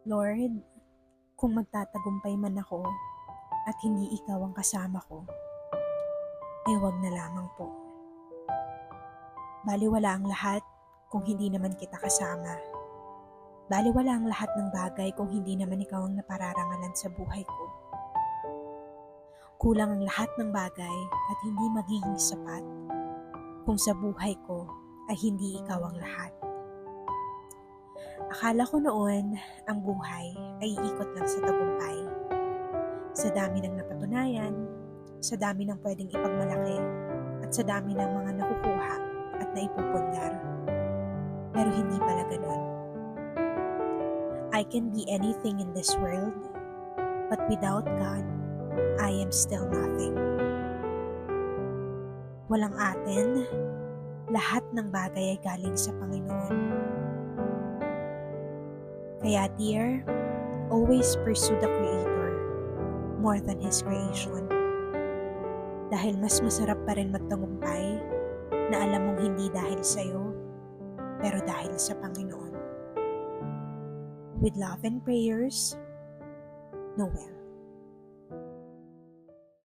Lord, kung magtatagumpay man ako at hindi ikaw ang kasama ko, ay huwag na lamang po. Baliwala ang lahat kung hindi naman kita kasama. Baliwala ang lahat ng bagay kung hindi naman ikaw ang napararangalan sa buhay ko. Kulang ang lahat ng bagay at hindi magiging sapat kung sa buhay ko ay hindi ikaw ang lahat. Akala ko noon ang buhay ay iikot lang sa tagumpay. Sa dami ng napatunayan, sa dami ng pwedeng ipagmalaki, at sa dami ng mga nakukuha at naipupundar. Pero hindi pala ganun. I can be anything in this world, but without God, I am still nothing. Walang atin, lahat ng bagay ay galing sa Panginoon. Kaya dear, always pursue the Creator more than His creation. Dahil mas masarap pa rin magtagumpay na alam mong hindi dahil sa'yo, pero dahil sa Panginoon. With love and prayers, Noel.